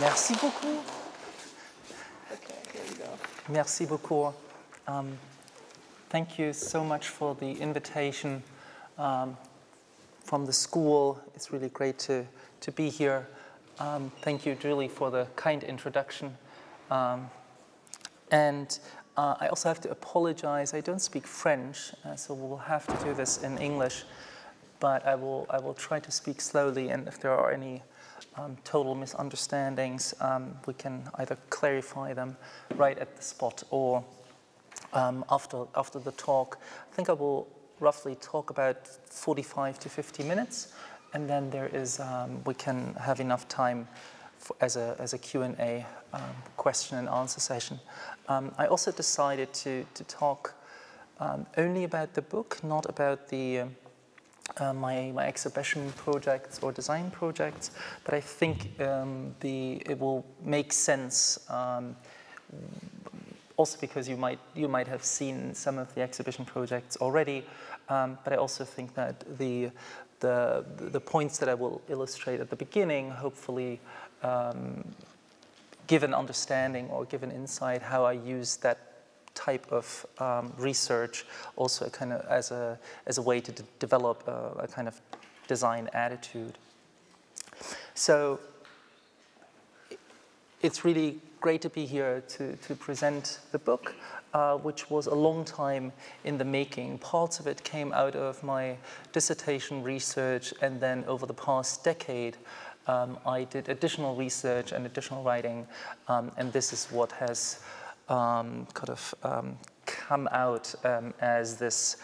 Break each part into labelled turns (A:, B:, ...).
A: Merci beaucoup.
B: Okay, here you go.
A: Merci beaucoup. Thank you so much for the invitation from the school. It's really great to be here. Thank you, Julie, for the kind introduction. And I also have to apologize. I don't speak French, so we'll have to do this in English. But I will try to speak slowly, and if there are any total misunderstandings, we can either clarify them right at the spot or after the talk. I think I will roughly talk about 45 to 50 minutes, and then there is we can have enough time as a Q&A, question and answer session. I also decided to talk only about the book, not about the my exhibition projects or design projects, but I think it will make sense also because you might have seen some of the exhibition projects already, but I also think that the points that I will illustrate at the beginning hopefully give an understanding or give an insight how I use that type of research also kind of as a way to develop a kind of design attitude. So it's really great to be here to present the book, which was a long time in the making. Parts of it came out of my dissertation research, and then over the past decade I did additional research and additional writing, and this is what has come out as this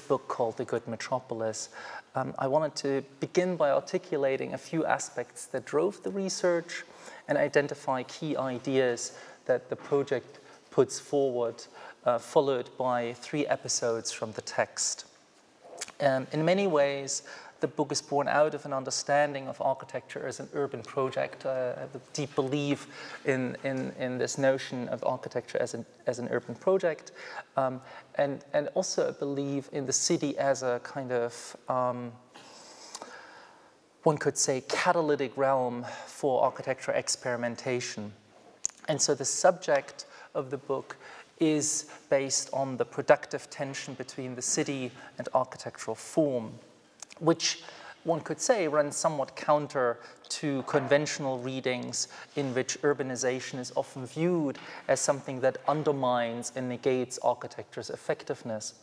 A: book called The Good Metropolis. I wanted to begin by articulating a few aspects that drove the research and identify key ideas that the project puts forward, followed by 3 episodes from the text. In many ways, the book is born out of an understanding of architecture as an urban project. I have a deep belief in this notion of architecture as an urban project, and also a belief in the city as a kind of, one could say, catalytic realm for architecture experimentation. And so the subject of the book is based on the productive tension between the city and architectural form, which one could say runs somewhat counter to conventional readings in which urbanization is often viewed as something that undermines and negates architecture's effectiveness.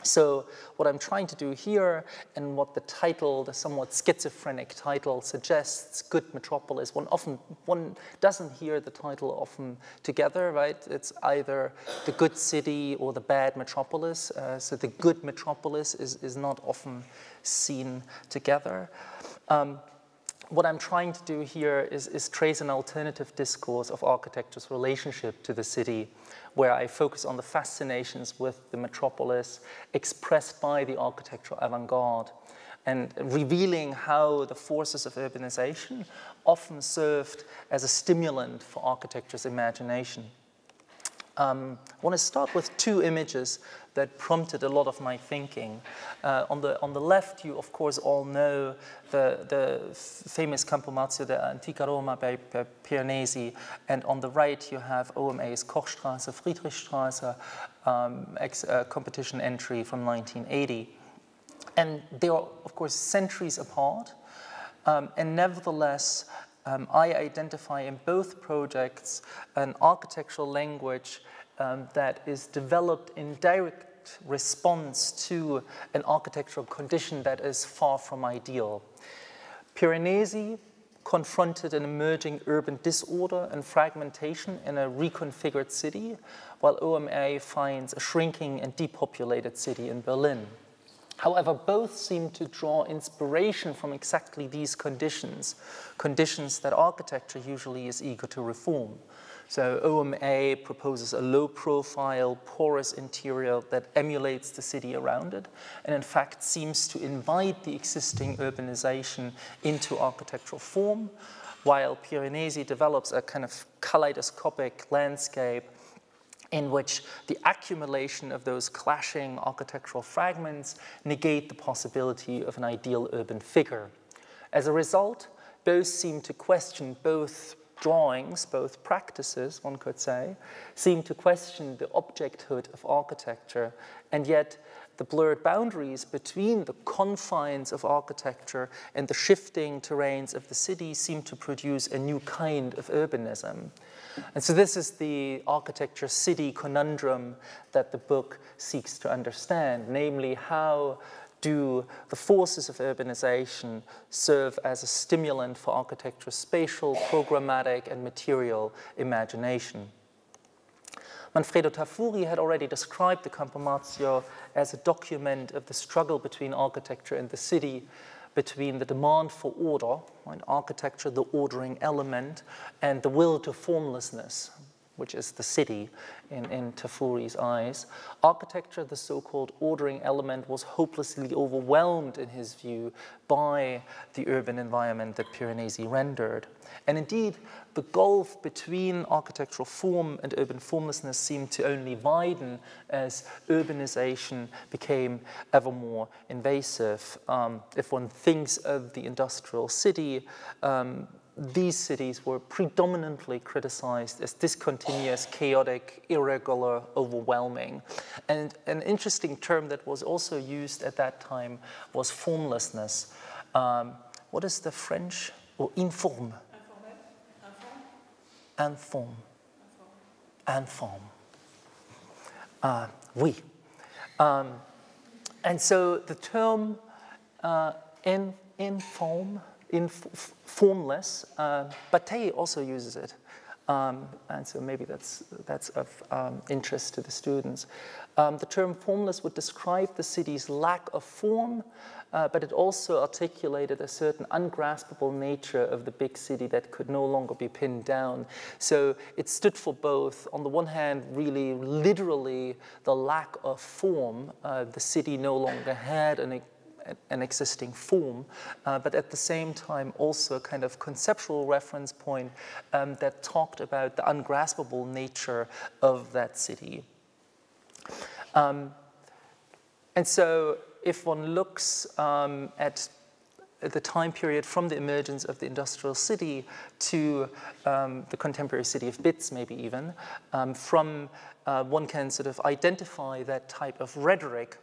A: So what I'm trying to do here, and what the title, the somewhat schizophrenic title, suggests, Good Metropolis, one doesn't hear the title often together, right? It's either the good city or the bad metropolis. So the good metropolis is not often seen together. What I'm trying to do here is trace an alternative discourse of architecture's relationship to the city, where I focus on the fascinations with the metropolis expressed by the architectural avant-garde, and revealing how the forces of urbanization often served as a stimulant for architecture's imagination. I want to start with 2 images that prompted a lot of my thinking. On the left, you of course all know the famous Campo Marzio de Antica Roma by Piranesi, and on the right you have OMA's Kochstraße, Friedrichstraße competition entry from 1980. And they are of course centuries apart, and nevertheless I identify in both projects an architectural language that is developed in direct response to an architectural condition that is far from ideal. Piranesi confronted an emerging urban disorder and fragmentation in a reconfigured city, while OMA finds a shrinking and depopulated city in Berlin. However, both seem to draw inspiration from exactly these conditions, conditions that architecture usually is eager to reform. So OMA proposes a low-profile, porous interior that emulates the city around it, and in fact seems to invite the existing urbanization into architectural form, while Piranesi develops a kind of kaleidoscopic landscape in which the accumulation of those clashing architectural fragments negate the possibility of an ideal urban figure. As a result, both seem to question, both drawings, both practices, one could say, seem to question the objecthood of architecture, and yet the blurred boundaries between the confines of architecture and the shifting terrains of the city seem to produce a new kind of urbanism. And so this is the architecture-city conundrum that the book seeks to understand, namely how do the forces of urbanization serve as a stimulant for architecture's spatial, programmatic, and material imagination? Manfredo Tafuri had already described the Campomarcio as a document of the struggle between architecture and the city, between the demand for order, right, architecture, the ordering element, and the will to formlessness, which is the city in Tafuri's eyes. Architecture, the so-called ordering element, was hopelessly overwhelmed, in his view, by the urban environment that Piranesi rendered. And indeed, the gulf between architectural form and urban formlessness seemed to only widen as urbanization became ever more invasive. If one thinks of the industrial city, these cities were predominantly criticized as discontinuous, chaotic, irregular, overwhelming. And an interesting term that was also used at that time was formlessness. What is the French? Or informe? Informe. Informe. Oui. And so the term informe, formless, Bataille also uses it, and so maybe that's of interest to the students. The term formless would describe the city's lack of form, but it also articulated a certain ungraspable nature of the big city that could no longer be pinned down. So it stood for both, on the one hand, really literally the lack of form. The city no longer had an existing form, but at the same time also a kind of conceptual reference point that talked about the ungraspable nature of that city. And so if one looks at the time period from the emergence of the industrial city to the contemporary city of bits, maybe even, one can sort of identify that type of rhetoric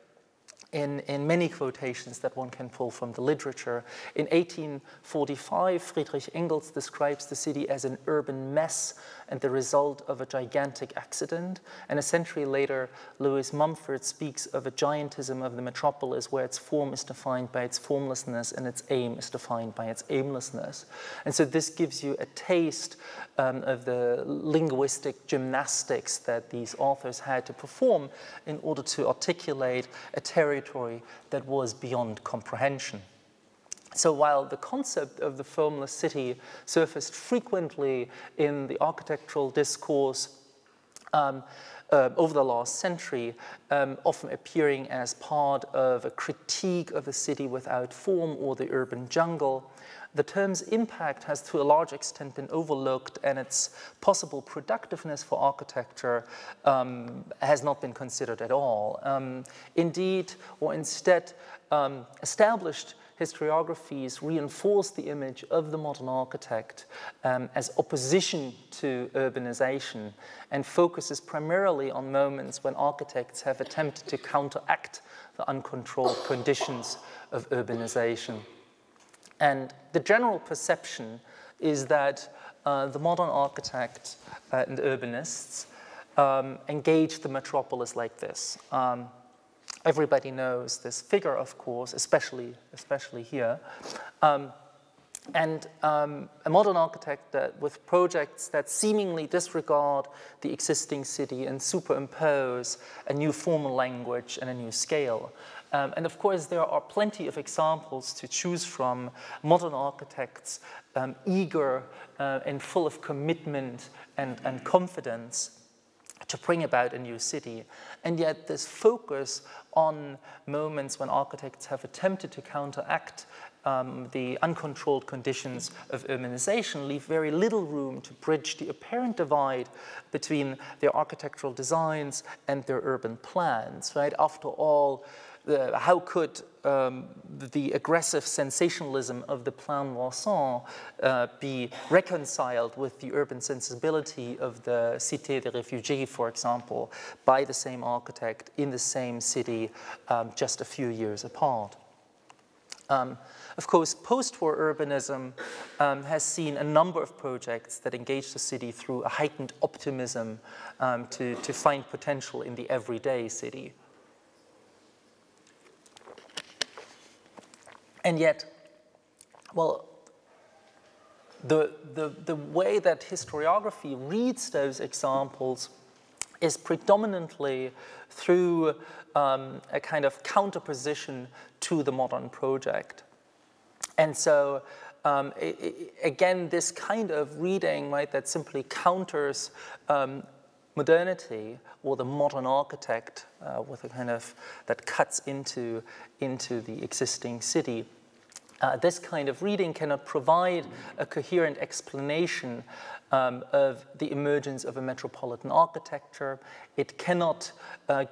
A: in many quotations that one can pull from the literature. In 1845, Friedrich Engels describes the city as an urban mess and the result of a gigantic accident. And a century later, Lewis Mumford speaks of a giantism of the metropolis where its form is defined by its formlessness and its aim is defined by its aimlessness. And so this gives you a taste of the linguistic gymnastics that these authors had to perform in order to articulate a territory that was beyond comprehension. So while the concept of the formless city surfaced frequently in the architectural discourse over the last century, often appearing as part of a critique of a city without form or the urban jungle, the term's impact has to a large extent been overlooked, and its possible productiveness for architecture has not been considered at all. Indeed, or instead, established historiographies reinforce the image of the modern architect as opposition to urbanization and focuses primarily on moments when architects have attempted to counteract the uncontrolled conditions of urbanization. And the general perception is that the modern architect and urbanists engage the metropolis like this. Everybody knows this figure, of course, especially here. And a modern architect with projects that seemingly disregard the existing city and superimpose a new formal language and a new scale. And of course, there are plenty of examples to choose from. Modern architects eager and full of commitment and confidence to bring about a new city. And yet this focus on moments when architects have attempted to counteract the uncontrolled conditions of urbanization leave very little room to bridge the apparent divide between their architectural designs and their urban plans, right? After all, how could the aggressive sensationalism of the Plan Vincent be reconciled with the urban sensibility of the Cité des Réfugiés, for example, by the same architect in the same city just a few years apart. Of course, post-war urbanism has seen a number of projects that engage the city through a heightened optimism to find potential in the everyday city. And yet, well, the way that historiography reads those examples is predominantly through a kind of counterposition to the modern project. And so, again, this kind of reading, right, that simply counters modernity or the modern architect with a kind of, that cuts into the existing city. This kind of reading cannot provide a coherent explanation of the emergence of a metropolitan architecture. It cannot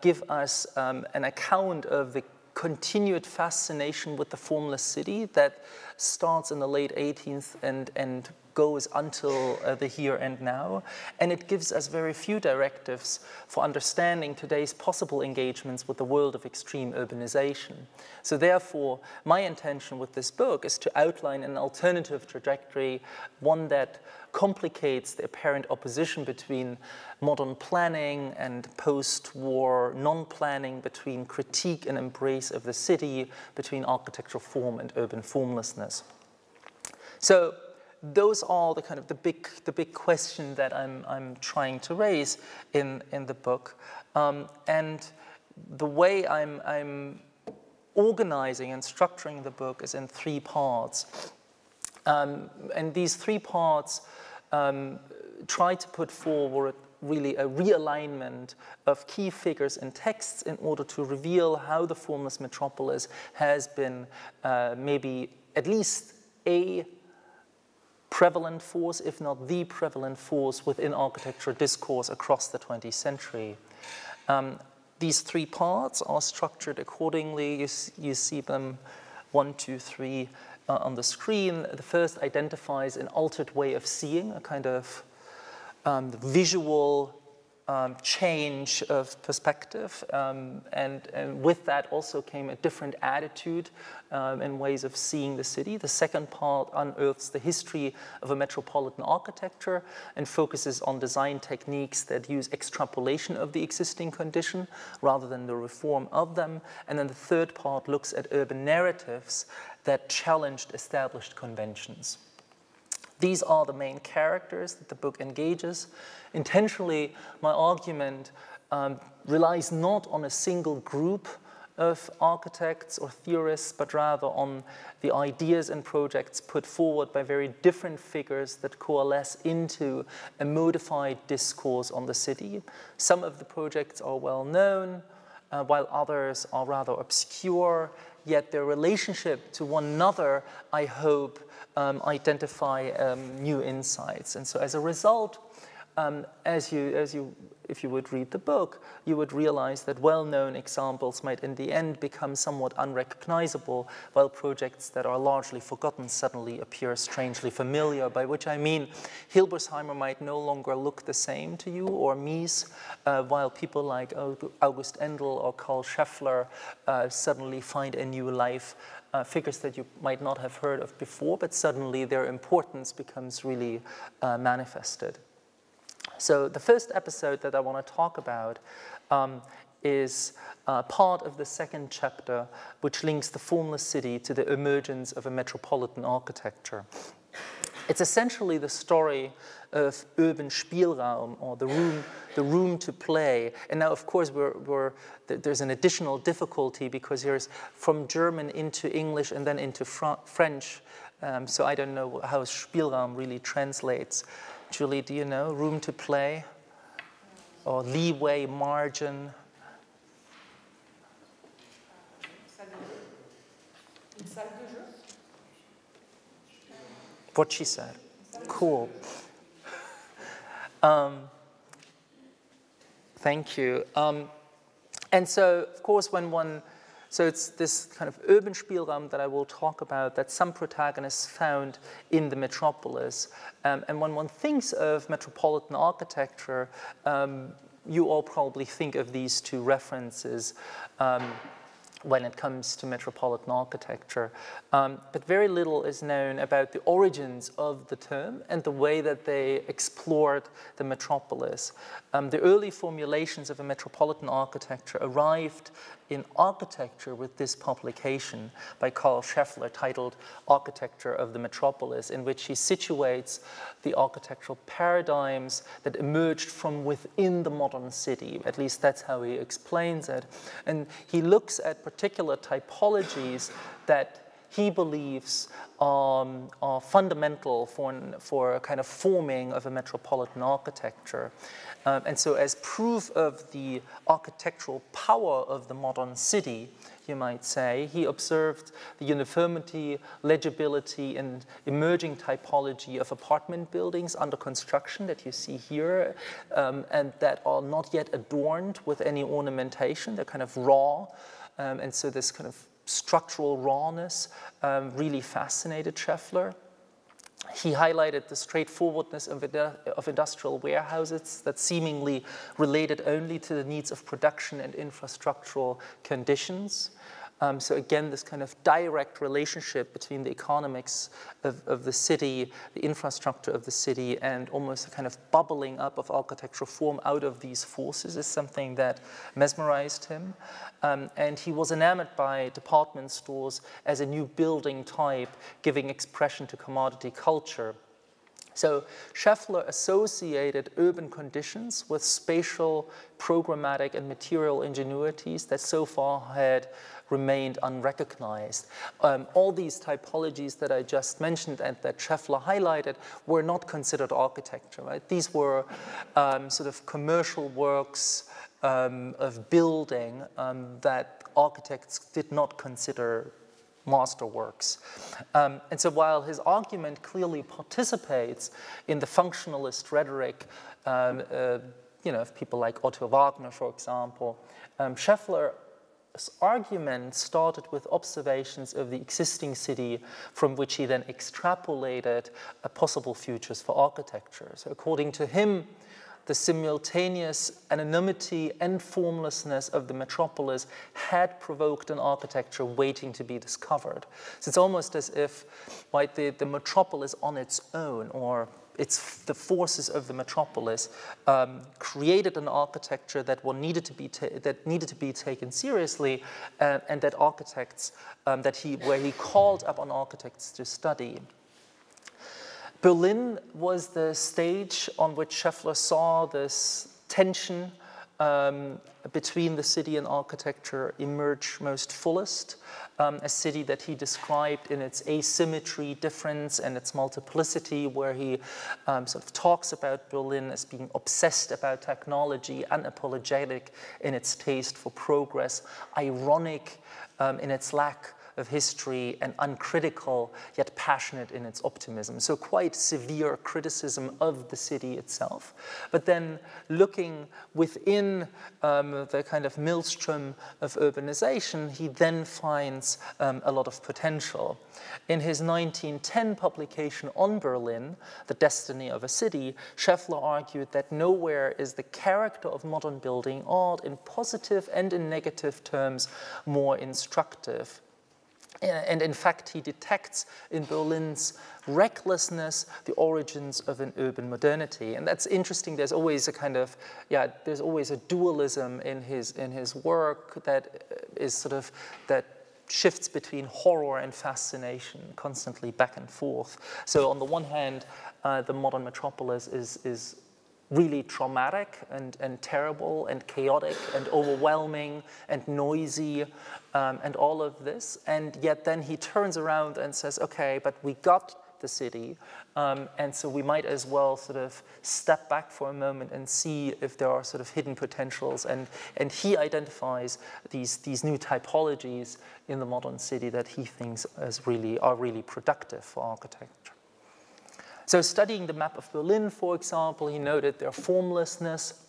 A: give us an account of the continued fascination with the formless city that starts in the late 18th and goes until the here and now. And it gives us very few directives for understanding today's possible engagements with the world of extreme urbanization. So therefore, my intention with this book is to outline an alternative trajectory, one that complicates the apparent opposition between modern planning and post-war non-planning, between critique and embrace of the city, between architectural form and urban formlessness. So those are the kind of the big question that I'm trying to raise in the book, and the way I'm organizing and structuring the book is in three parts, and these three parts try to put forward really a realignment of key figures and texts in order to reveal how the formless metropolis has been maybe at least a prevalent force, if not the prevalent force, within architecture discourse across the 20th century. These three parts are structured accordingly. You see them 1, 2, 3 on the screen. The first identifies an altered way of seeing, a kind of visual change of perspective, and with that also came a different attitude and ways of seeing the city. The second part unearths the history of a metropolitan architecture and focuses on design techniques that use extrapolation of the existing condition rather than the reform of them. And then the third part looks at urban narratives that challenged established conventions. These are the main characters that the book engages. Intentionally, my argument relies not on a single group of architects or theorists, but rather on the ideas and projects put forward by very different figures that coalesce into a modified discourse on the city. Some of the projects are well known, while others are rather obscure, yet their relationship to one another, I hope, identify new insights. And so as a result, if you would read the book, you would realize that well-known examples might in the end become somewhat unrecognizable, while projects that are largely forgotten suddenly appear strangely familiar, by which I mean Hilbersheimer might no longer look the same to you, or Mies, while people like August Endel or Karl Scheffler suddenly find a new life. Figures that you might not have heard of before, but suddenly their importance becomes really manifested. So the first episode that I want to talk about is part of the second chapter, which links the formless city to the emergence of a metropolitan architecture. It's essentially the story of urban Spielraum, or the room to play. And now, of course, there's an additional difficulty because here's from German into English and then into French. So I don't know how Spielraum really translates. Julie, do you know? Room to play? Or leeway, margin? What she said. Cool. Thank you. And so, of course, when one So it's this kind of urban Spielraum that I will talk about that some protagonists found in the metropolis. And when one thinks of metropolitan architecture, you all probably think of these two references when it comes to metropolitan architecture. But very little is known about the origins of the term and the way that they explored the metropolis. The early formulations of a metropolitan architecture arrived in architecture with this publication by Karl Scheffler titled Architecture of the Metropolis, in which he situates the architectural paradigms that emerged from within the modern city. At least that's how he explains it. And he looks at particular typologies that he believes are fundamental for a kind of forming of a metropolitan architecture. And so as proof of the architectural power of the modern city, you might say, he observed the uniformity, legibility, and emerging typology of apartment buildings under construction that you see here, and that are not yet adorned with any ornamentation. They're kind of raw. And so this kind of structural rawness really fascinated Scheffler. He highlighted the straightforwardness of industrial warehouses that seemingly related only to the needs of production and infrastructural conditions. So again, this kind of direct relationship between the economics of the city, the infrastructure of the city, and almost a kind of bubbling up of architectural form out of these forces is something that mesmerized him. And he was enamored by department stores as a new building type, giving expression to commodity culture. So Scheffler associated urban conditions with spatial, programmatic, and material ingenuities that so far had remained unrecognized. All these typologies that I just mentioned and that Scheffler highlighted were not considered architecture, right? These were sort of commercial works of building that architects did not consider masterworks. And so while his argument clearly participates in the functionalist rhetoric, of people like Otto Wagner, for example, Scheffler's argument started with observations of the existing city from which he then extrapolated possible futures for architecture. So according to him, the simultaneous anonymity and formlessness of the metropolis had provoked an architecture waiting to be discovered. So it's almost as if, right, the metropolis on its own, or the forces of the metropolis, created an architecture that needed to be taken seriously, and that architects where he called upon architects to study. Berlin was the stage on which Scheffler saw this tension between the city and architecture emerge most fullest, a city that he described in its asymmetry, difference, and its multiplicity, where he sort of talks about Berlin as being obsessed about technology, unapologetic in its taste for progress, ironic in its lack of history, and uncritical yet passionate in its optimism. So quite severe criticism of the city itself. But then looking within the kind of maelstrom of urbanization, he then finds a lot of potential. In his 1910 publication on Berlin, The Destiny of a City, Scheffler argued that nowhere is the character of modern building art in positive and in negative terms more instructive. And in fact, he detects in Berlin's recklessness the origins of an urban modernity. And that's interesting. There's always a kind of, there's always a dualism in his work that is sort of, that shifts between horror and fascination, constantly back and forth. So on the one hand, the modern metropolis is really traumatic and terrible and chaotic and overwhelming and noisy and all of this. And yet then he turns around and says, okay, but we got the city, and so we might as well sort of step back for a moment and see if there are sort of hidden potentials. And he identifies these new typologies in the modern city that he thinks are really productive for architecture. So studying the map of Berlin, for example, he noted their formlessness,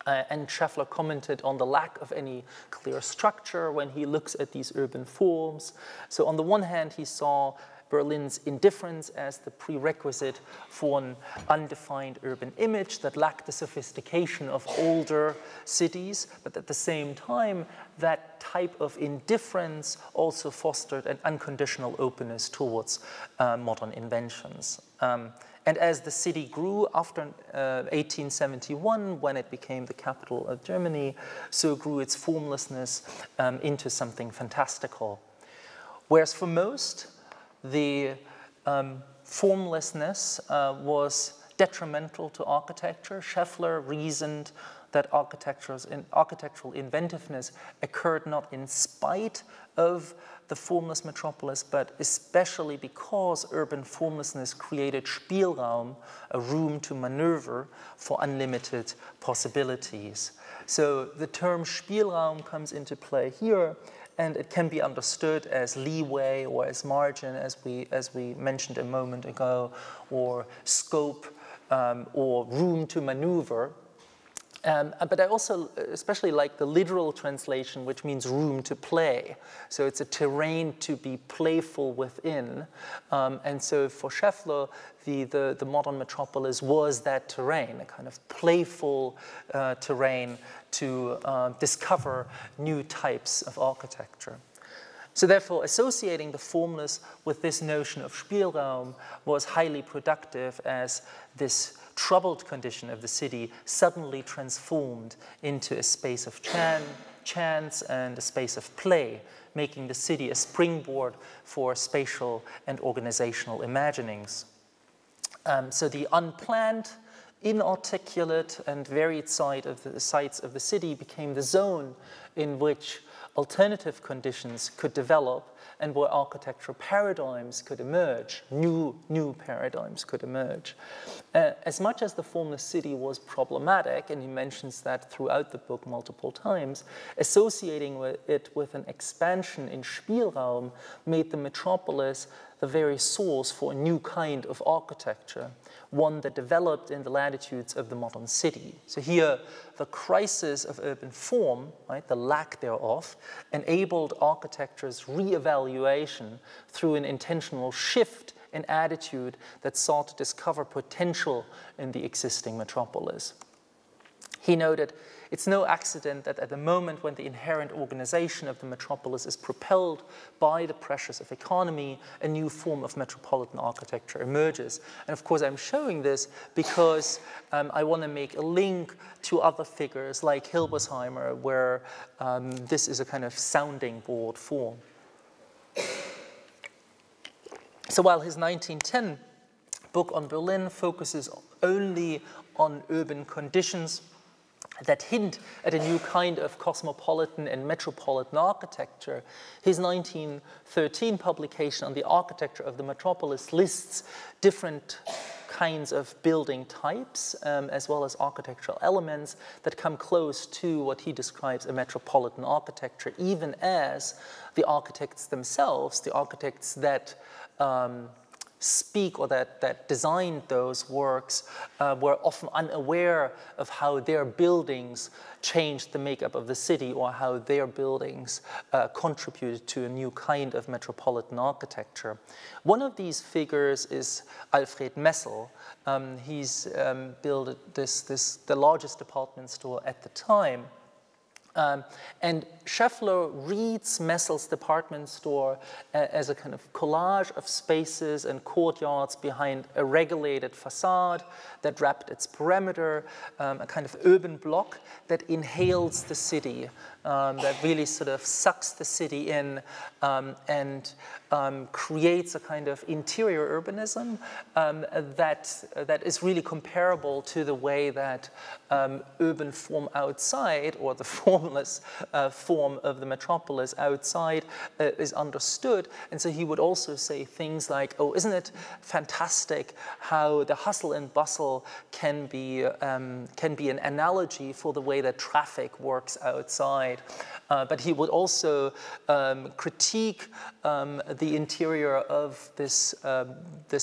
A: And Scheffler commented on the lack of any clear structure when he looks at these urban forms. So on the one hand, he saw Berlin's indifference as the prerequisite for an undefined urban image that lacked the sophistication of older cities, but at the same time, that type of indifference also fostered an unconditional openness towards modern inventions. And as the city grew after 1871, when it became the capital of Germany, so grew its formlessness into something fantastical. Whereas for most, the formlessness was detrimental to architecture. Scheffler reasoned that architectural inventiveness occurred not in spite of the formless metropolis, but especially because urban formlessness created Spielraum, a room to maneuver for unlimited possibilities. So the term Spielraum comes into play here, and it can be understood as leeway or as margin, as we mentioned a moment ago, or scope or room to maneuver. But I also especially like the literal translation, which means room to play. So it's a terrain to be playful within. And so for Scheffler, the modern metropolis was that terrain, a kind of playful terrain to discover new types of architecture. So therefore, associating the formless with this notion of Spielraum was highly productive, as this troubled condition of the city suddenly transformed into a space of chance and a space of play, making the city a springboard for spatial and organizational imaginings. So the unplanned, inarticulate, and varied sites of the city became the zone in which alternative conditions could develop and where architectural paradigms could emerge, new paradigms could emerge. As much as the formless city was problematic, and he mentions that throughout the book multiple times, associating it with an expansion in Spielraum made the metropolis the very source for a new kind of architecture, one that developed in the latitudes of the modern city. So here, the crisis of urban form, right, the lack thereof, enabled architecture's reevaluation through an intentional shift in attitude that sought to discover potential in the existing metropolis. He noted, it's no accident that at the moment when the inherent organization of the metropolis is propelled by the pressures of economy, a new form of metropolitan architecture emerges. And of course, I'm showing this because I want to make a link to other figures like Hilbersheimer, where this is a kind of sounding board form. So while his 1910 book on Berlin focuses only on urban conditions that hint at a new kind of cosmopolitan and metropolitan architecture, his 1913 publication on the architecture of the metropolis lists different kinds of building types as well as architectural elements that come close to what he describes a metropolitan architecture, even as the architects themselves, the architects that speak or that designed those works were often unaware of how their buildings changed the makeup of the city or how their buildings contributed to a new kind of metropolitan architecture. One of these figures is Alfred Messel. He's built the largest department store at the time. And Scheffler reads Messel's department store as a kind of collage of spaces and courtyards behind a regulated facade that wrapped its perimeter, a kind of urban block that inhales the city, that really sort of sucks the city in and creates a kind of interior urbanism that is really comparable to the way that urban form outside, or the form formless form of the metropolis outside is understood. And so he would also say things like, oh, isn't it fantastic how the hustle and bustle can be an analogy for the way that traffic works outside. But he would also critique the interior of this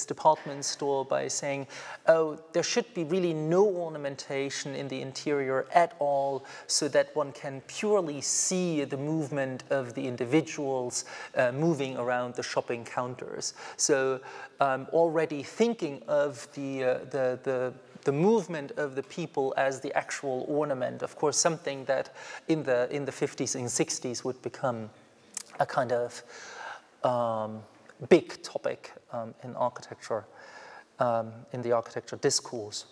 A: department store by saying, oh, there should be really no ornamentation in the interior at all, so that one can purely see the movement of the individuals moving around the shopping counters. So already thinking of the movement of the people as the actual ornament, of course, something that in the 50s and 60s would become a kind of big topic in architecture, in the architecture discourse.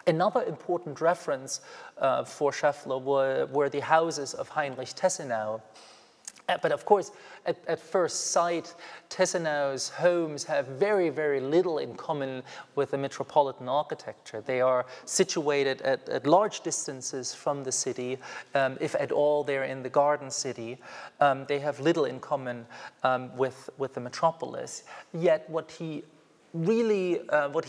A: Another important reference for Scheffler were the houses of Heinrich Tessenau. But of course, at first sight, Tessenau's homes have very, very little in common with the metropolitan architecture. They are situated at large distances from the city. If at all, they're in the garden city. They have little in common with the metropolis. Yet what he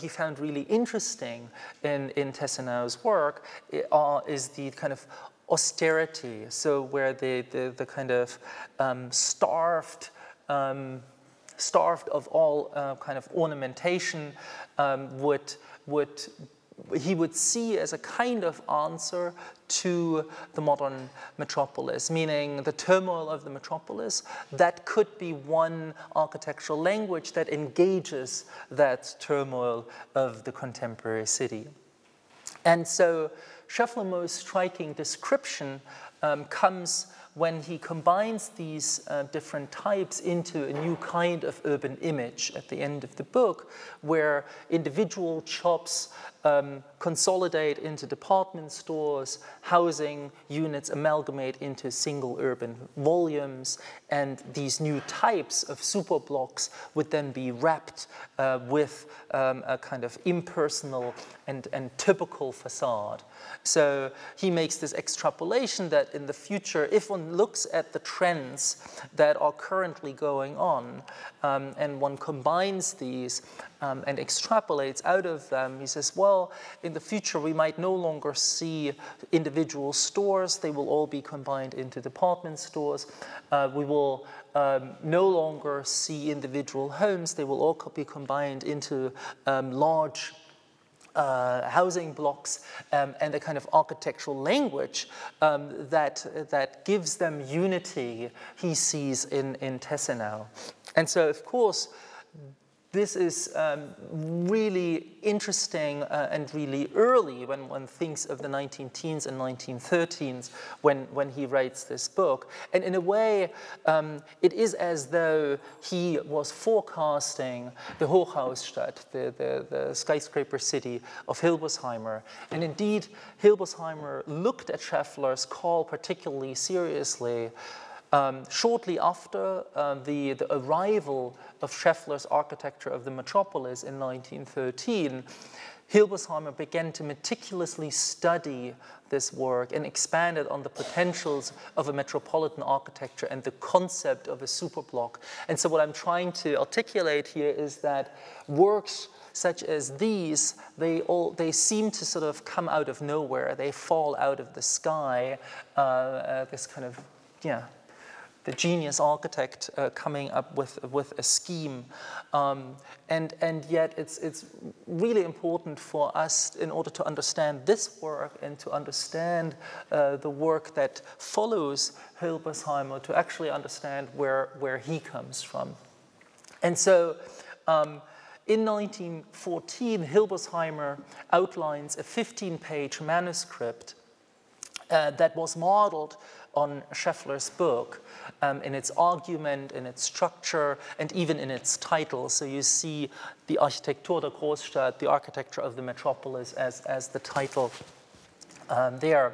A: found really interesting in Tessenau's work is the kind of austerity, so where the kind of starved of all kind of ornamentation he would see as a kind of answer to the modern metropolis, meaning the turmoil of the metropolis. That could be one architectural language that engages that turmoil of the contemporary city. And so Scheffler's most striking description comes when he combines these different types into a new kind of urban image at the end of the book, where individual shops consolidate into department stores, housing units amalgamate into single urban volumes, and these new types of superblocks would then be wrapped with a kind of impersonal and typical facade. So he makes this extrapolation that in the future, if one looks at the trends that are currently going on, and one combines these and extrapolates out of them, he says, well, in the future we might no longer see individual stores. They will all be combined into department stores. We will no longer see individual homes. They will all be combined into large housing blocks, and a kind of architectural language that gives them unity he sees in Tessenau. And so, of course, this is really interesting and really early when one thinks of the 19-teens and 1913s when he writes this book. And in a way, it is as though he was forecasting the Hochhausstadt, the skyscraper city of Hilbersheimer. And indeed, Hilbersheimer looked at Scheffler's call particularly seriously. Shortly after the arrival of Scheffler's architecture of the metropolis in 1913, Hilbersheimer began to meticulously study this work and expanded on the potentials of a metropolitan architecture and the concept of a superblock. And so what I'm trying to articulate here is that works such as these, they seem to sort of come out of nowhere. They fall out of the sky, this kind of, yeah, the genius architect coming up with a scheme. And yet it's really important for us, in order to understand this work and to understand the work that follows Hilbersheimer, to actually understand where he comes from. And so in 1914, Hilbersheimer outlines a 15-page manuscript that was modeled on Scheffler's book, in its argument, in its structure, and even in its title. So you see the Architektur der Großstadt, the architecture of the metropolis, as the title there.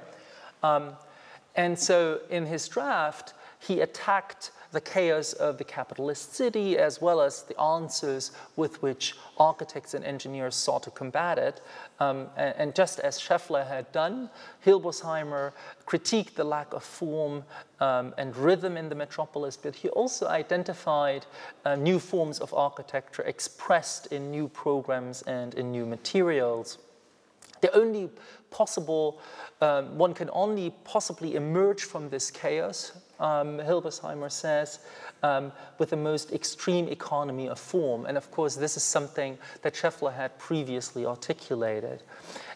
A: And so in his draft, he attacked the chaos of the capitalist city as well as the answers with which architects and engineers sought to combat it. And just as Scheffler had done, Hilbersheimer critiqued the lack of form and rhythm in the metropolis, but he also identified new forms of architecture expressed in new programs and in new materials. The only possible, one can only possibly emerge from this chaos, Hilbersheimer says, with the most extreme economy of form. And of course, this is something that Scheffler had previously articulated.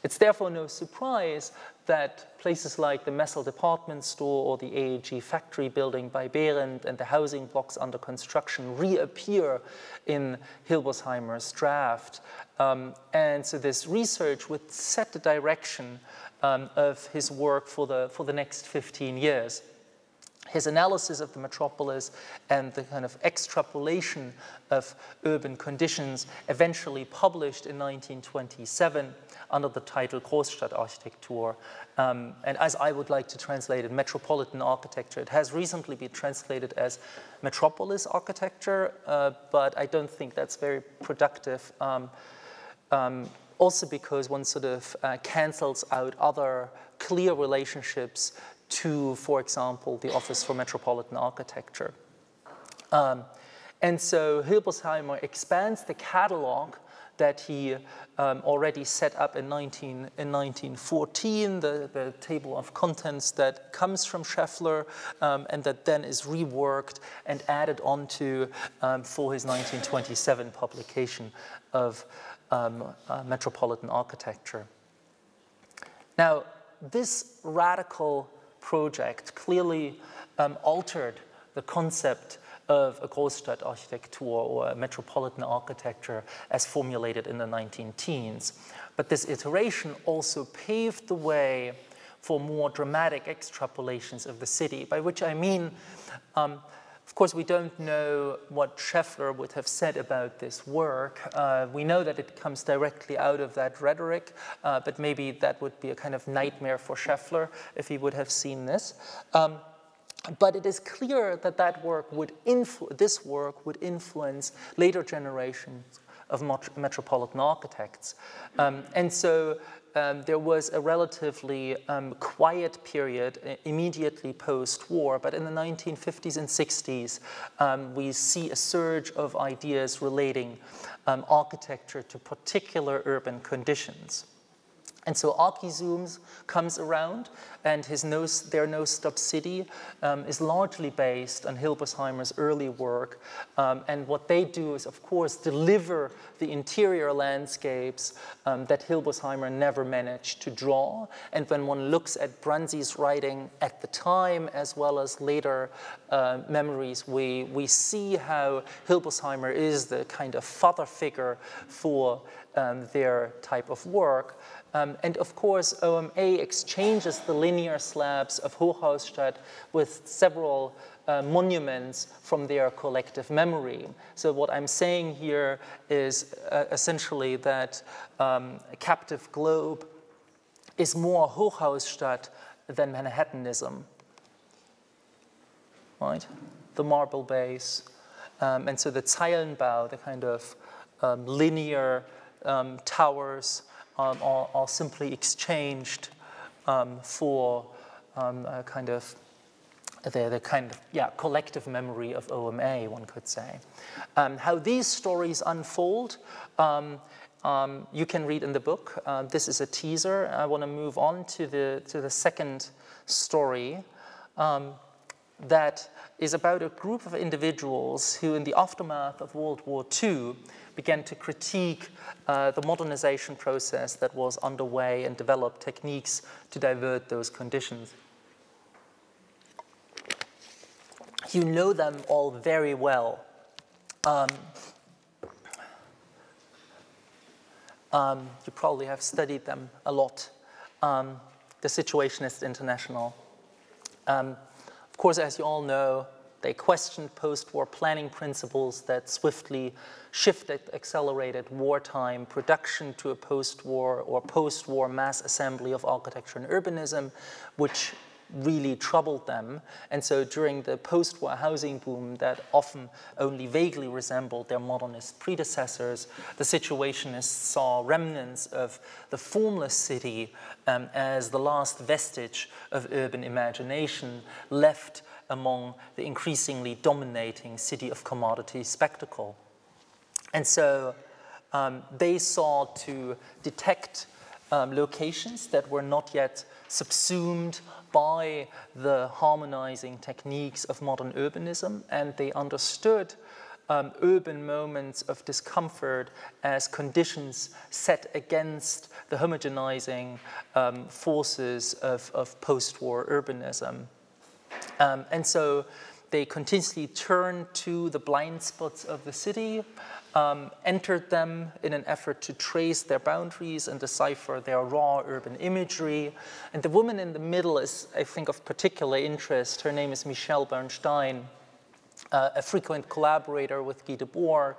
A: It's therefore no surprise that places like the Messel department store or the AEG factory building by Behrendt and the housing blocks under construction reappear in Hilbersheimer's draft. And so this research would set the direction of his work for the next 15 years. His analysis of the metropolis and the kind of extrapolation of urban conditions eventually published in 1927 under the title Großstadtarchitektur. And as I would like to translate it, metropolitan architecture. It has recently been translated as metropolis architecture, but I don't think that's very productive. Also because one sort of cancels out other clear relationships to, for example, the Office for Metropolitan Architecture. And so Hilbersheimer expands the catalog that he already set up in 1914, the table of contents that comes from Scheffler and that then is reworked and added onto for his 1927 publication of Metropolitan Architecture. Now, this radical project clearly altered the concept of a Großstadtarchitektur or a metropolitan architecture as formulated in the 19-teens. But this iteration also paved the way for more dramatic extrapolations of the city, by which I mean, of course, we don't know what Scheffler would have said about this work. We know that it comes directly out of that rhetoric, but maybe that would be a kind of nightmare for Scheffler if he would have seen this. But it is clear that this work would influence later generations of metropolitan architects. And so there was a relatively quiet period immediately post-war, but in the 1950s and 60s, we see a surge of ideas relating architecture to particular urban conditions. And so Archizooms comes around, and their No-Stop City is largely based on Hilbersheimer's early work. And what they do is, of course, deliver the interior landscapes that Hilbersheimer never managed to draw. And when one looks at Branzi's writing at the time, as well as later memories, we see how Hilbersheimer is the kind of father figure for their type of work. And of course, OMA exchanges the linear slabs of Hochhausstadt with several monuments from their collective memory. So what I'm saying here is essentially that a captive globe is more Hochhausstadt than Manhattanism, right? The marble base. And so the Zeilenbau, the kind of linear towers, are simply exchanged for a kind of collective memory of OMA, one could say. How these stories unfold, you can read in the book. This is a teaser. I want to move on to the second story that is about a group of individuals who, in the aftermath of World War II, began to critique the modernization process that was underway and develop techniques to divert those conditions. You know them all very well. You probably have studied them a lot. The Situationists International. Of course, as you all know, they questioned post-war planning principles that swiftly accelerated wartime production to a post-war or post-war mass assembly of architecture and urbanism, which really troubled them. And so during the post-war housing boom that often only vaguely resembled their modernist predecessors, the Situationists saw remnants of the formless city as the last vestige of urban imagination left among the increasingly dominating city of commodity spectacle. And so they sought to detect locations that were not yet subsumed by the harmonizing techniques of modern urbanism, and they understood urban moments of discomfort as conditions set against the homogenizing forces of post-war urbanism. And so they continuously turned to the blind spots of the city, entered them in an effort to trace their boundaries and decipher their raw urban imagery. And the woman in the middle is, I think, of particular interest. Her name is Michelle Bernstein, a frequent collaborator with Guy Debord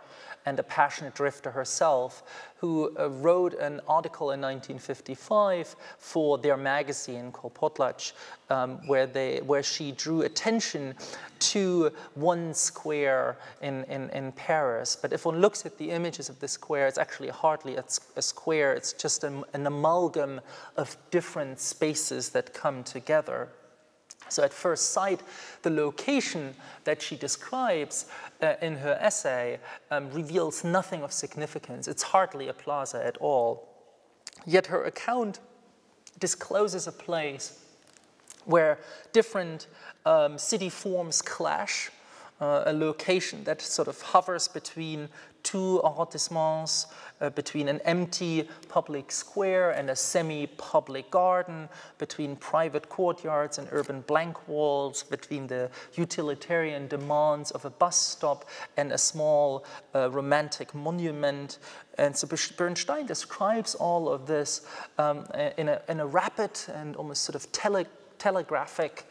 A: and a passionate drifter herself, who wrote an article in 1955 for their magazine called Potlatch, where she drew attention to one square in Paris. But if one looks at the images of the square, it's actually hardly a square. It's just an amalgam of different spaces that come together. So at first sight, the location that she describes in her essay reveals nothing of significance. It's hardly a plaza at all. Yet her account discloses a place where different city forms clash, a location that sort of hovers between two arrondissements, between an empty public square and a semi-public garden, between private courtyards and urban blank walls, between the utilitarian demands of a bus stop and a small romantic monument. And so Bernstein describes all of this in a rapid and almost sort of telegraphic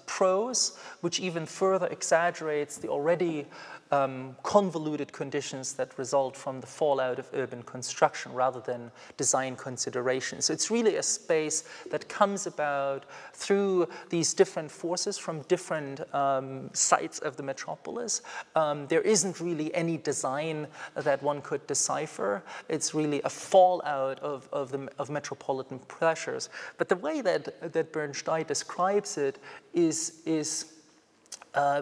A: prose, which even further exaggerates the already convoluted conditions that result from the fallout of urban construction rather than design considerations. So it's really a space that comes about through these different forces from different sites of the metropolis. There isn't really any design that one could decipher. It's really a fallout of metropolitan pressures. But the way that Bernstein describes it is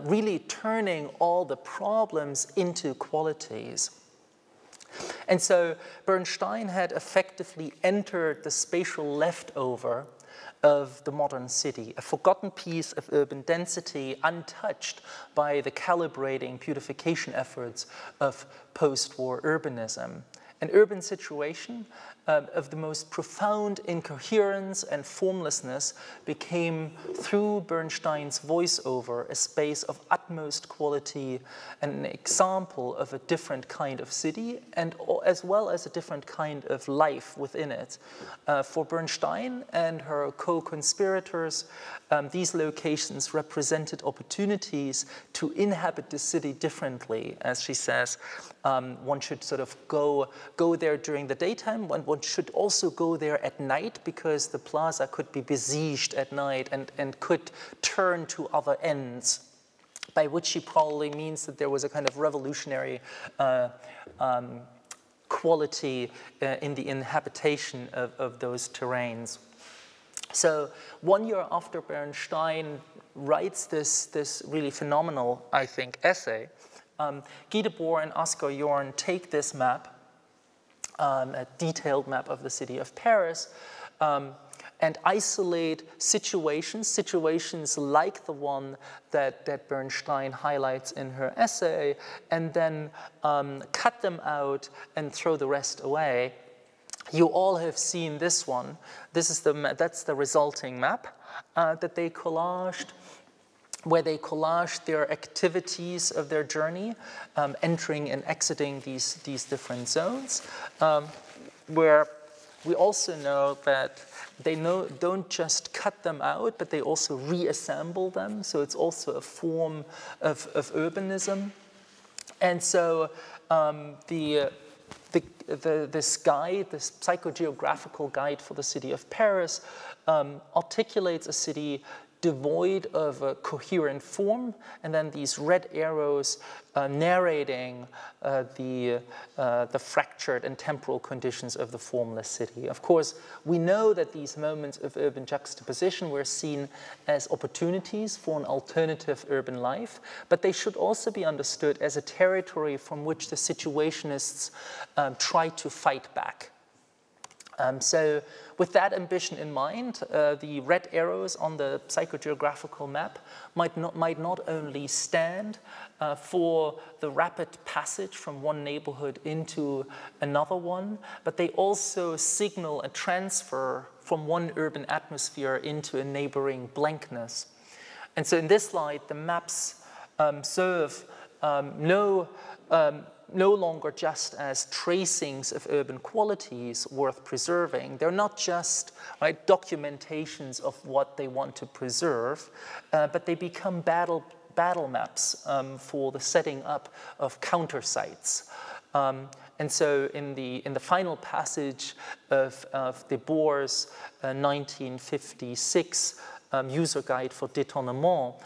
A: really turning all the problems into qualities. And so Bernstein had effectively entered the spatial leftover of the modern city, a forgotten piece of urban density untouched by the calibrating purification efforts of post-war urbanism. An urban situation of the most profound incoherence and formlessness became, through Bernstein's voiceover, a space of utmost quality and an example of a different kind of city, and as well as a different kind of life within it. For Bernstein and her co-conspirators, these locations represented opportunities to inhabit the city differently. As she says, one should sort of go there during the daytime, one should also go there at night, because the plaza could be besieged at night and could turn to other ends, by which she probably means that there was a kind of revolutionary quality in the inhabitation of those terrains. So 1 year after Bernstein writes this really phenomenal, I think, essay, Guy Debord and Oscar Jorn take this map, a detailed map of the city of Paris, and isolate situations like the one that Bernstein highlights in her essay, and then cut them out and throw the rest away. You all have seen this one. That's the resulting map that they collaged, where they collaged their activities of their journey, entering and exiting these different zones, where we also know that they don't just cut them out, but they also reassemble them. So it's also a form of urbanism. And so the this guide, this psychogeographical guide for the city of Paris, articulates a city devoid of a coherent form, and then these red arrows narrating the fractured and temporal conditions of the formless city. Of course, we know that these moments of urban juxtaposition were seen as opportunities for an alternative urban life, but they should also be understood as a territory from which the Situationists try to fight back. So with that ambition in mind, the red arrows on the psychogeographical map might not only stand for the rapid passage from one neighborhood into another one, but they also signal a transfer from one urban atmosphere into a neighboring blankness. And so in this light, the maps serve no longer just as tracings of urban qualities worth preserving. They're not just documentations of what they want to preserve, but they become battle maps for the setting up of counter sites. And so in the final passage of Deboer's 1956 user guide for détournement,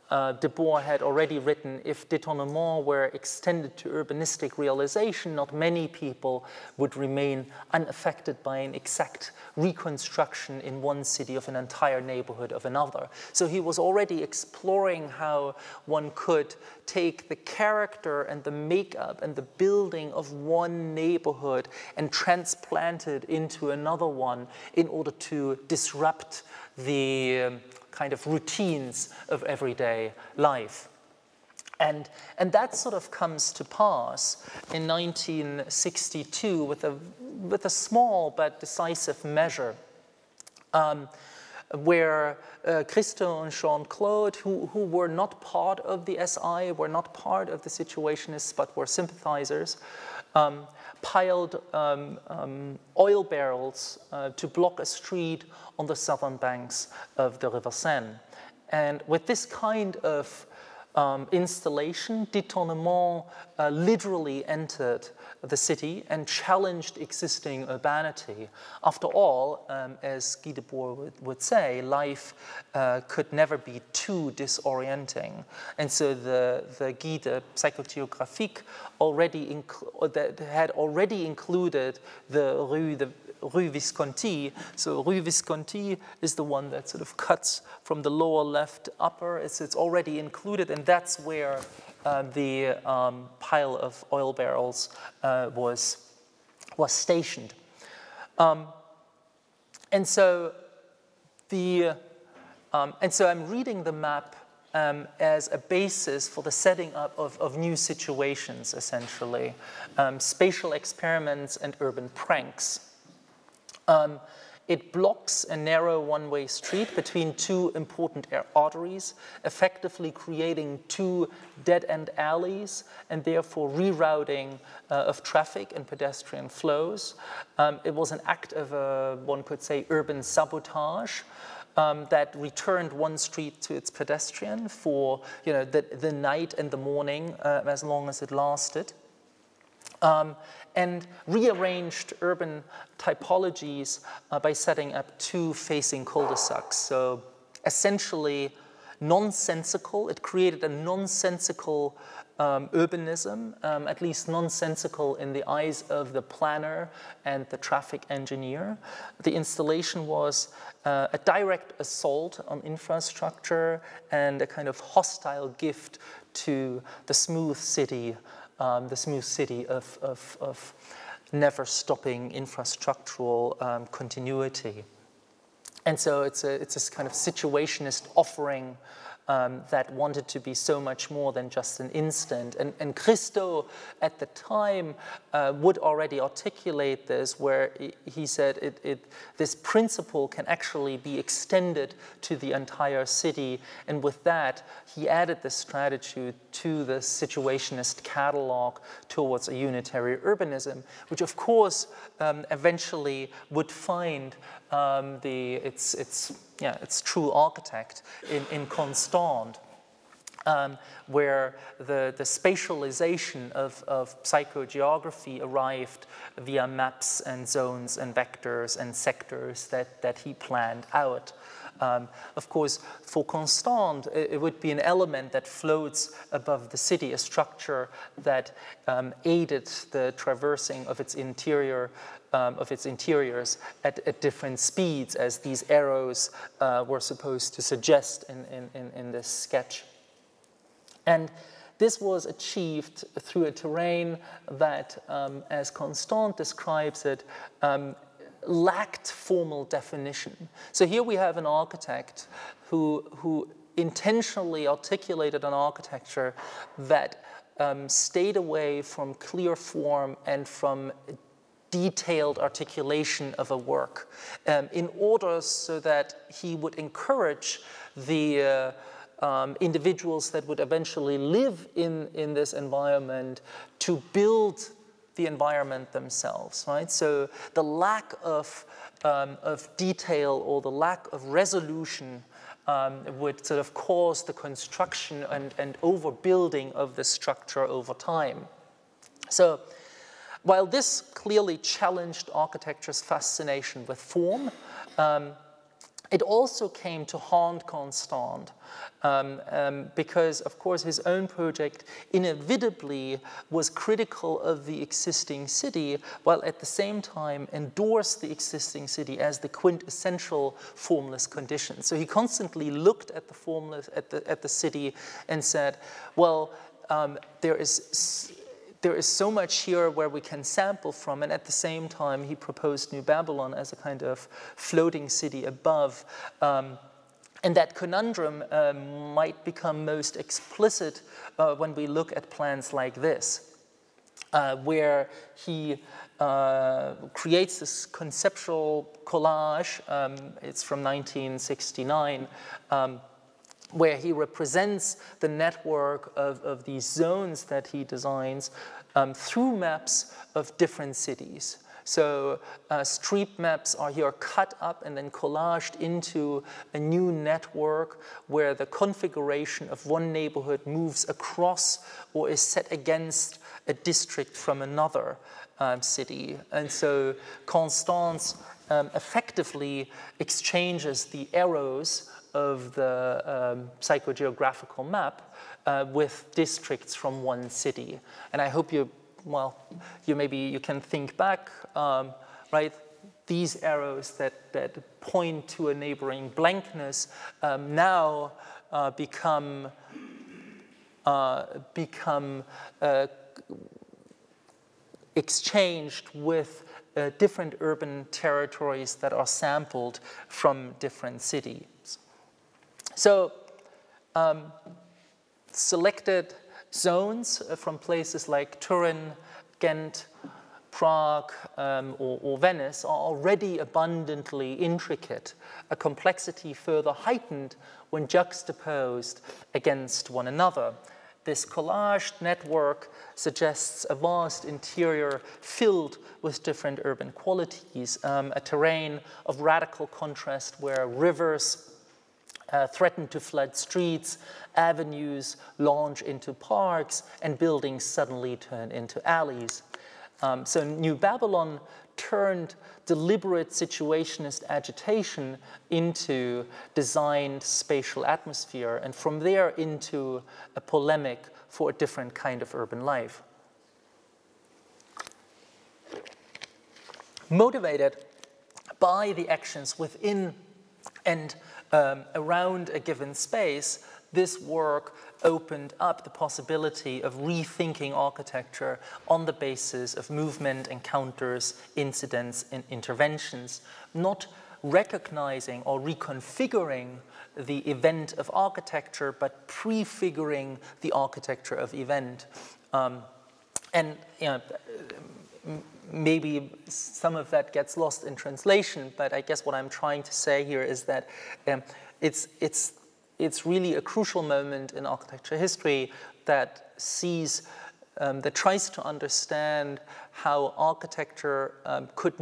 A: Deboer had already written, if détournement were extended to urbanistic realization, not many people would remain unaffected by an exact reconstruction in one city of an entire neighborhood of another. So he was already exploring how one could take the character and the makeup and the building of one neighborhood and transplant it into another one in order to disrupt the kind of routines of everyday life. And that sort of comes to pass in 1962 with a small but decisive measure, where Christo and Jean-Claude, who were not part of the SI, were not part of the Situationists, but were sympathizers, piled oil barrels to block a street on the southern banks of the River Seine. And with this kind of installation, détournement literally entered the city and challenged existing urbanity. After all, as Guy Debord would say, life could never be too disorienting. And so the Guide psychogeographique had already included the Rue Visconti. So Rue Visconti is the one that sort of cuts from the lower left upper. It's already included, and that's where the pile of oil barrels was stationed. And so I'm reading the map as a basis for the setting up of new situations, essentially, spatial experiments and urban pranks. It blocks a narrow one-way street between two important arteries, effectively creating two dead-end alleys and therefore rerouting of traffic and pedestrian flows. It was an act of, one could say, urban sabotage that returned one street to its pedestrian for the night and the morning as long as it lasted. And rearranged urban typologies by setting up two facing cul-de-sacs. So essentially nonsensical, it created a nonsensical urbanism, at least nonsensical in the eyes of the planner and the traffic engineer. The installation was a direct assault on infrastructure and a kind of hostile gift to the smooth city of never-stopping infrastructural continuity. And so it's this kind of situationist offering that wanted to be so much more than just an instant. And Christo, at the time, would already articulate this, where he said this principle can actually be extended to the entire city. And with that, he added this strategy to the situationist catalog towards a unitary urbanism, which, of course, eventually would find its true architect in Constant. where the spatialization of psychogeography arrived via maps and zones and vectors and sectors that he planned out. Of course, for Constant, it would be an element that floats above the city, a structure that aided the traversing of its interior, of its interiors at different speeds, as these arrows were supposed to suggest in this sketch. And this was achieved through a terrain that, as Constant describes it, lacked formal definition. So here we have an architect who intentionally articulated an architecture that stayed away from clear form and from detailed articulation of a work, in order so that he would encourage the individuals that would eventually live in this environment to build the environment themselves, right? So the lack of detail or the lack of resolution would sort of cause the construction and overbuilding of the structure over time. So while this clearly challenged architecture's fascination with form, it also came to haunt Constant because, of course, his own project inevitably was critical of the existing city, while at the same time endorsed the existing city as the quintessential formless condition. So he constantly looked at the formless, at the city, and said, well, there is so much here where we can sample from, and at the same time he proposed New Babylon as a kind of floating city above. And that conundrum might become most explicit when we look at plans like this, where he creates this conceptual collage. It's from 1969. Where he represents the network of these zones that he designs through maps of different cities. So street maps are here cut up and then collaged into a new network where the configuration of one neighborhood moves across or is set against a district from another city. And so Constance effectively exchanges the arrows of the psychogeographical map with districts from one city. And I hope you can think back, right? These arrows that point to a neighboring blankness now become exchanged with different urban territories that are sampled from different cities. So selected zones from places like Turin, Ghent, Prague, or Venice are already abundantly intricate, a complexity further heightened when juxtaposed against one another. This collaged network suggests a vast interior filled with different urban qualities, a terrain of radical contrast where rivers threaten to flood streets, avenues launch into parks, and buildings suddenly turn into alleys. So New Babylon turned deliberate situationist agitation into designed spatial atmosphere, and from there into a polemic for a different kind of urban life. Motivated by the actions within and around a given space, this work opened up the possibility of rethinking architecture on the basis of movement, encounters, incidents, and interventions, not recognizing or reconfiguring the event of architecture, but prefiguring the architecture of event. And maybe some of that gets lost in translation, but I guess what I'm trying to say here is that it's really a crucial moment in architecture history that sees, that tries to understand how architecture could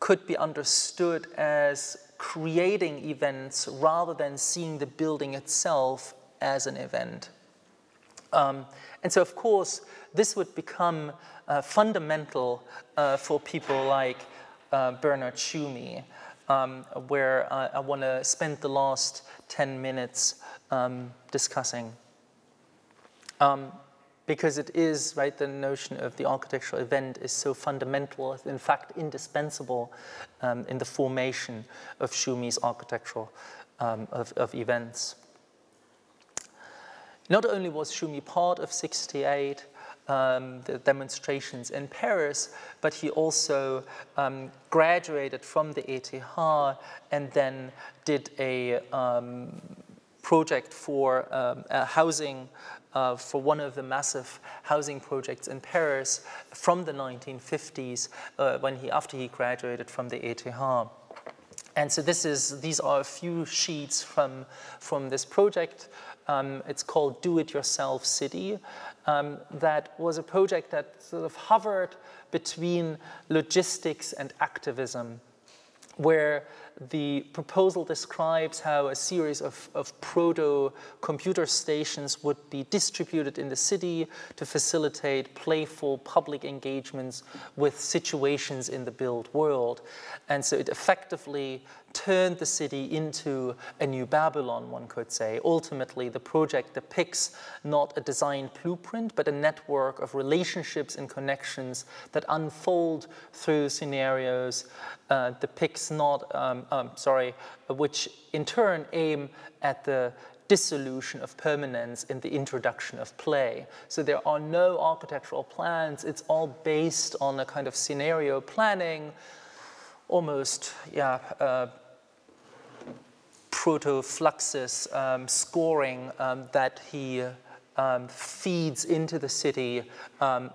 A: could be understood as creating events rather than seeing the building itself as an event. And so, of course, this would become fundamental for people like Bernard Tschumi, where I want to spend the last 10 minutes discussing. Because it is, right, the notion of the architectural event is so fundamental, in fact, indispensable in the formation of Tschumi's architectural of events. Not only was Tschumi part of 68, the demonstrations in Paris, but he also graduated from the ETH and then did a project for housing for one of the massive housing projects in Paris from the 1950s after he graduated from the ETH. And so these are a few sheets from this project. It's called Do It Yourself City. That was a project that sort of hovered between logistics and activism, where the proposal describes how a series of proto-computer stations would be distributed in the city to facilitate playful public engagements with situations in the built world. And so it effectively turned the city into a new Babylon, one could say. Ultimately, the project depicts not a design blueprint, but a network of relationships and connections that unfold through scenarios, depicts not, which in turn aim at the dissolution of permanence in the introduction of play. So there are no architectural plans. It's all based on a kind of scenario planning, almost, proto-Fluxus scoring that he feeds into the city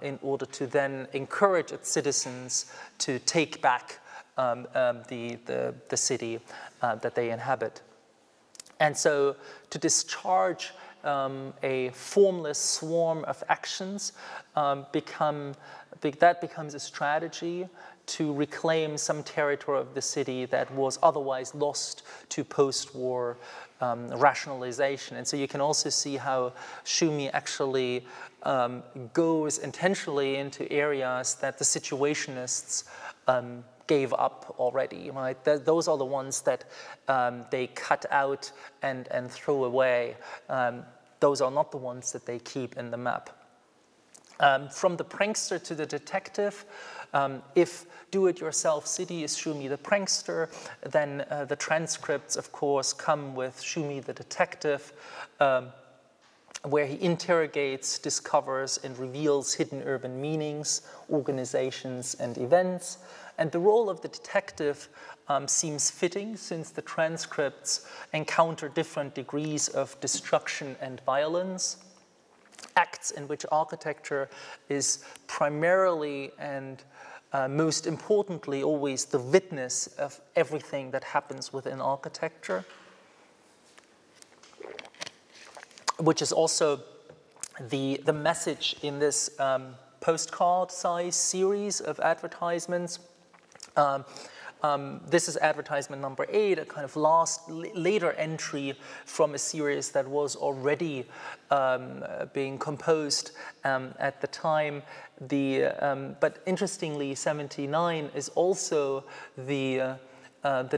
A: in order to then encourage its citizens to take back the city that they inhabit. And so to discharge a formless swarm of actions that becomes a strategy to reclaim some territory of the city that was otherwise lost to post-war rationalization. And so you can also see how Tschumi actually goes intentionally into areas that the Situationists gave up already, right? Those are the ones that they cut out and throw away. Those are not the ones that they keep in the map. From the prankster to the detective, if do-it-yourself city is Tschumi the prankster, then the transcripts, of course, come with Tschumi the detective, where he interrogates, discovers, and reveals hidden urban meanings, organizations, and events. And the role of the detective seems fitting, since the transcripts encounter different degrees of destruction and violence, acts in which architecture is primarily and most importantly always the witness of everything that happens within architecture, which is also the message in this postcard-size series of advertisements. This is advertisement number 8, a kind of later entry from a series that was already being composed at the time. But interestingly, 79 is also the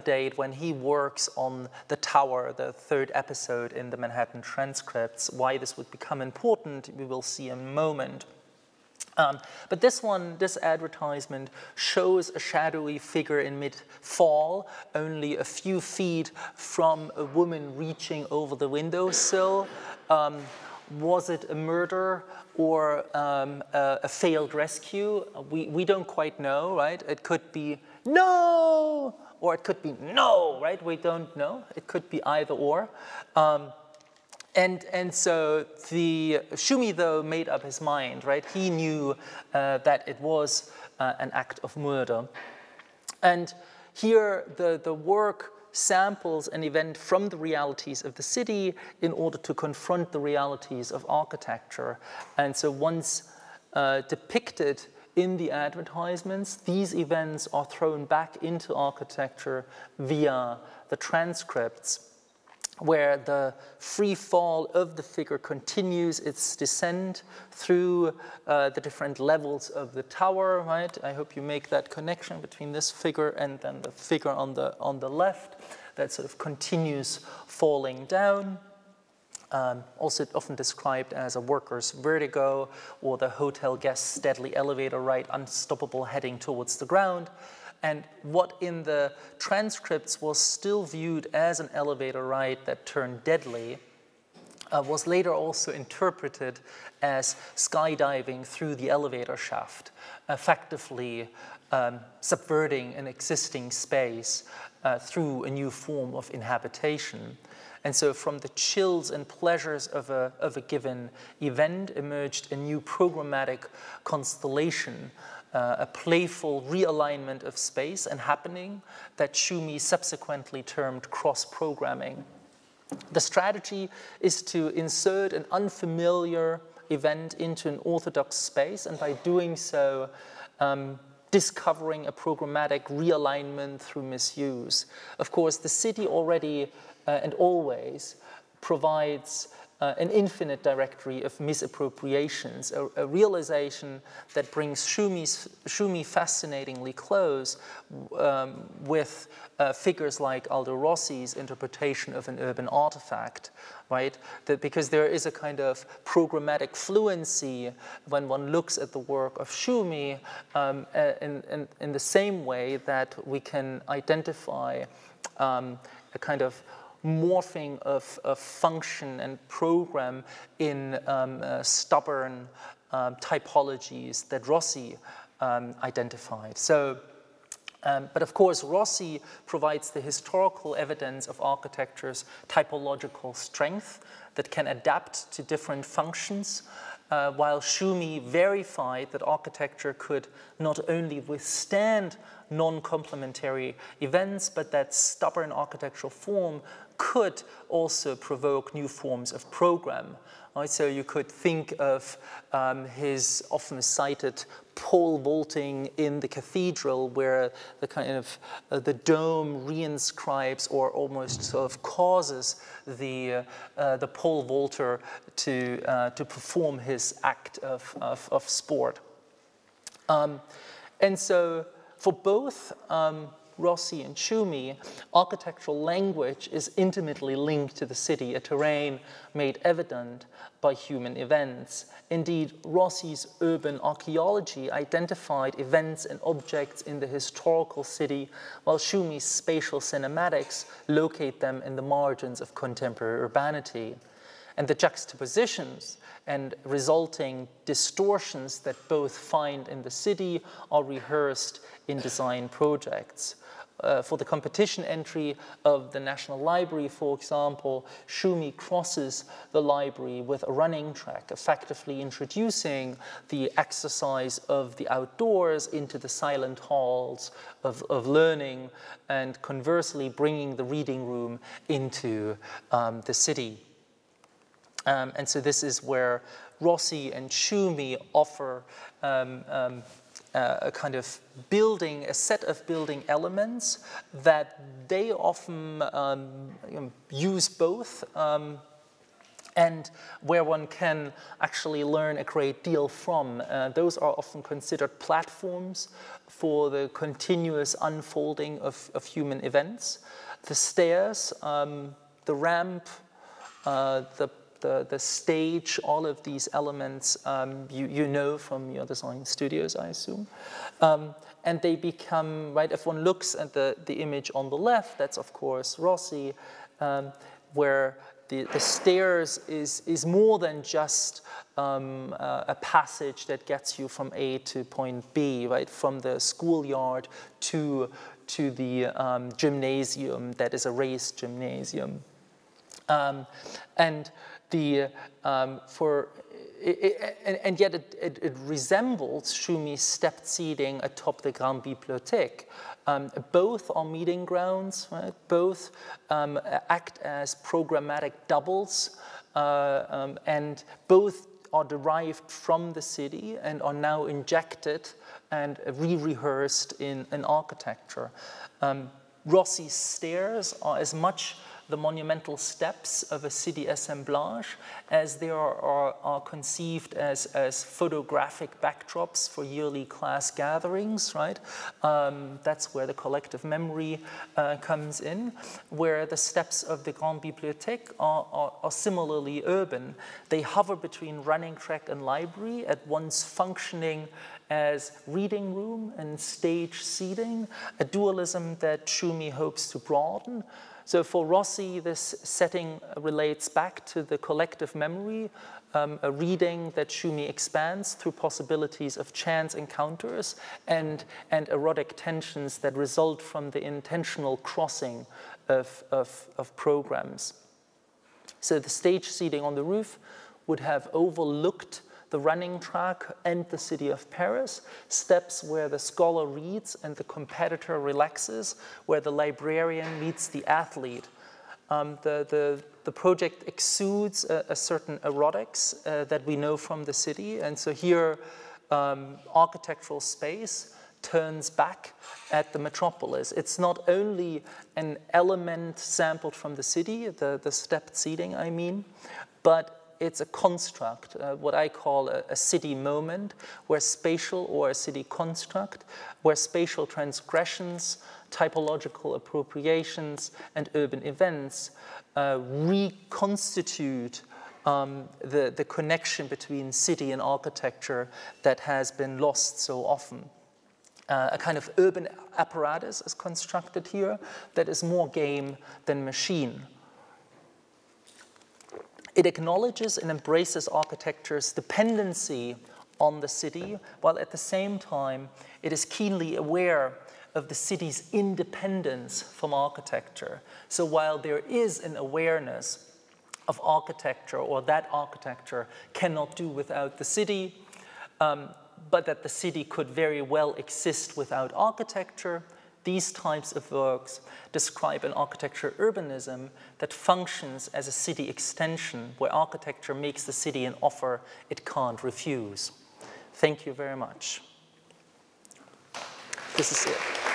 A: date when he works on The Tower, the 3rd episode in the Manhattan transcripts. Why this would become important, we will see in a moment. But this advertisement shows a shadowy figure in mid-fall, only a few feet from a woman reaching over the windowsill. Was it a murder or a failed rescue? We don't quite know, right? It could be no, or it could be no, right? We don't know. It could be either or. And so Tschumi, though, made up his mind, right? He knew that it was an act of murder. And here the work samples an event from the realities of the city in order to confront the realities of architecture. And so once depicted in the advertisements, these events are thrown back into architecture via the transcripts, where the free fall of the figure continues its descent through the different levels of the tower, right? I hope you make that connection between this figure and then the figure on the left that sort of continues falling down. Also often described as a worker's vertigo, or the hotel guest's deadly elevator ride, unstoppable heading towards the ground. And what in the transcripts was still viewed as an elevator ride that turned deadly was later also interpreted as skydiving through the elevator shaft, effectively subverting an existing space through a new form of inhabitation. And so from the chills and pleasures of a given event emerged a new programmatic constellation, a playful realignment of space and happening that Schumi subsequently termed cross-programming. The strategy is to insert an unfamiliar event into an orthodox space, and by doing so, discovering a programmatic realignment through misuse. Of course, the city already and always provides an infinite directory of misappropriations, a realization that brings Schumi fascinatingly close with figures like Aldo Rossi's interpretation of an urban artifact, right? Because there is a kind of programmatic fluency when one looks at the work of Schumi in the same way that we can identify a kind of morphing of function and program in stubborn typologies that Rossi identified. So, but of course, Rossi provides the historical evidence of architecture's typological strength that can adapt to different functions, while Schumi verified that architecture could not only withstand non-complementary events, but that stubborn architectural form could also provoke new forms of program. Right? So you could think of his often cited pole vaulting in the cathedral, where the kind of the dome reinscribes or almost sort of causes the pole vaulter to perform his act of sport. And so for both Rossi and Schumi, architectural language is intimately linked to the city, a terrain made evident by human events. Indeed, Rossi's urban archaeology identified events and objects in the historical city, while Schumi's spatial cinematics locate them in the margins of contemporary urbanity. And the juxtapositions and resulting distortions that both find in the city are rehearsed in design projects. For the competition entry of the National Library, for example, Schumi crosses the library with a running track, effectively introducing the exercise of the outdoors into the silent halls of learning, and conversely bringing the reading room into the city. And so this is where Rossi and Schumi offer a kind of building, a set of building elements that they often use both, and where one can actually learn a great deal from. Those are often considered platforms for the continuous unfolding of human events. The stairs, the ramp, the stage, all of these elements you know from your design studios, I assume. And they become, right, if one looks at the image on the left, that's of course Rossi, where the stairs is more than just a passage that gets you from A to point B, right, from the schoolyard to the gymnasium that is a raised gymnasium. And yet it resembles Schumi's stepped seating atop the Grande Bibliothèque. Both are meeting grounds, right? Both act as programmatic doubles, and both are derived from the city and are now injected and re-rehearsed in architecture. Rossi's stairs are as much the monumental steps of a city assemblage as they are conceived as photographic backdrops for yearly class gatherings, right? That's where the collective memory comes in, where the steps of the Grande Bibliothèque are similarly urban. They hover between running track and library, at once functioning as reading room and stage seating, a dualism that Tschumi hopes to broaden. So for Rossi, this setting relates back to the collective memory, a reading that Tschumi expands through possibilities of chance encounters and erotic tensions that result from the intentional crossing of programs. So the stage seating on the roof would have overlooked the running track and the city of Paris, steps where the scholar reads and the competitor relaxes, where the librarian meets the athlete. The project exudes a certain erotics that we know from the city, and so here architectural space turns back at the metropolis. It's not only an element sampled from the city, the stepped seating I mean, but it's a construct, what I call a city moment, where spatial, or a city construct, where spatial transgressions, typological appropriations, and urban events reconstitute the connection between city and architecture that has been lost so often. A kind of urban apparatus is constructed here that is more game than machine. It acknowledges and embraces architecture's dependency on the city, while at the same time it is keenly aware of the city's independence from architecture. So while there is an awareness of architecture, or that architecture cannot do without the city, but that the city could very well exist without architecture, these types of works describe an architecture urbanism that functions as a city extension, where architecture makes the city an offer it can't refuse. Thank you very much. This is it.